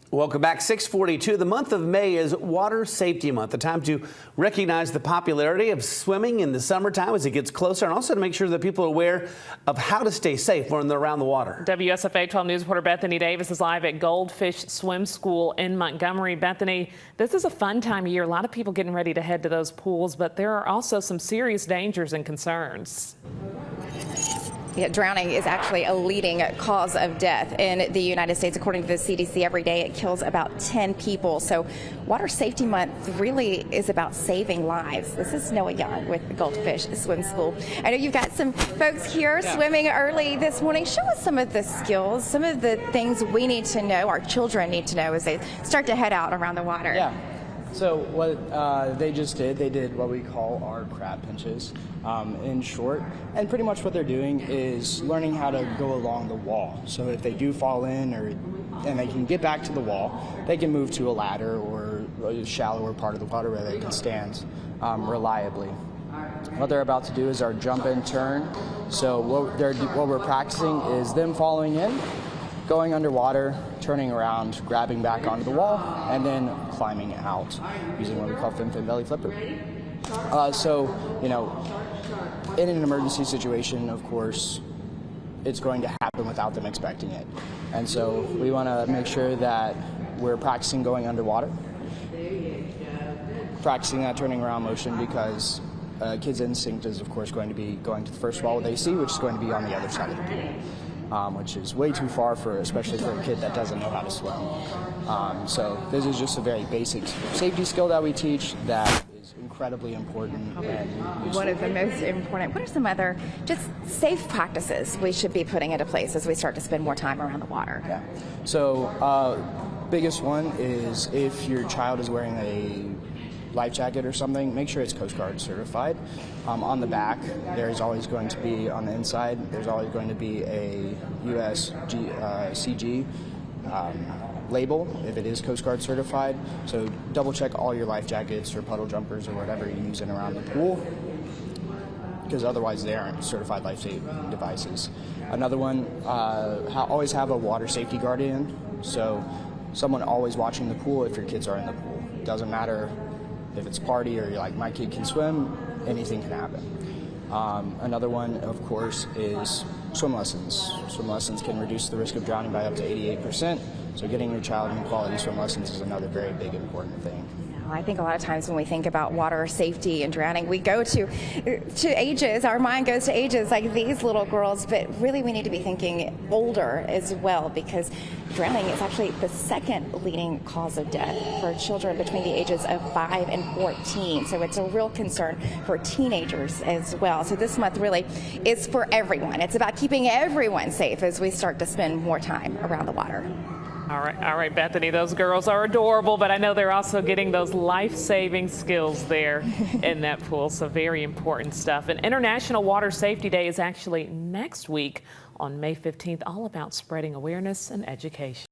Welcome back. 6:42. The month of May is Water Safety Month, a time to recognize the popularity of swimming in the summertime as it gets closer, and also to make sure that people are aware of how to stay safe when they're around the water. WSFA 12 News reporter Bethany Davis is live at Goldfish Swim School in Montgomery. Bethany, this is a fun time of year. A lot of people getting ready to head to those pools, but there are also some serious dangers and concerns. Yeah, drowning is actually a leading cause of death in the United States. According to the CDC, every day it kills about 10 people. So Water Safety Month really is about saving lives. This is Noah Young with Goldfish Swim School. I know you've got some folks here swimming early this morning. Show us some of the skills, some of the things we need to know, our children need to know as they start to head out around the water. Yeah. So what they just did, they did what we call our crab pinches in short. And pretty much what they're doing is learning how to go along the wall. So if they do fall in and they can get back to the wall, they can move to a ladder or a shallower part of the water where they can stand reliably. What they're about to do is our jump and turn. So what we're practicing is them falling in, going underwater, turning around, grabbing back onto the wall, and then climbing out using what we call fin belly flipper. So, you know, in an emergency situation, of course, it's going to happen without them expecting it. And so we want to make sure that we're practicing going underwater, practicing that turning around motion, because a kid's instinct is, of course, going to be going to the first wall they see, which is going to be on the other side of the pool. Which is way too far especially for a kid that doesn't know how to swim. So this is just a very basic safety skill that we teach that is incredibly important and useful. One of the most important. What are some other just safe practices we should be putting into place as we start to spend more time around the water? Yeah. So biggest one is if your child is wearing a life jacket or something, make sure it's Coast Guard certified. On the back, there's always going to be, on the inside, there's always going to be a USCG label if it is Coast Guard certified. So double check all your life jackets or puddle jumpers or whatever you're using around the pool, because otherwise they aren't certified life saving devices. Another one, always have a water safety guardian. So someone always watching the pool if your kids are in the pool. It doesn't matter if it's a party or you're like, my kid can swim, anything can happen. Another one, of course, is swim lessons. Swim lessons can reduce the risk of drowning by up to 88%. So getting your child in quality swim lessons is another very big important thing. I think a lot of times when we think about water safety and drowning, we go to ages, our mind goes to ages like these little girls, but really we need to be thinking older as well, because drowning is actually the second leading cause of death for children between the ages of 5 and 14. So it's a real concern for teenagers as well. So this month really is for everyone. It's about keeping everyone safe as we start to spend more time around the water. All right, Bethany, those girls are adorable, but I know they're also getting those life-saving skills there in that pool, so very important stuff. And International Water Safety Day is actually next week on May 15th, all about spreading awareness and education.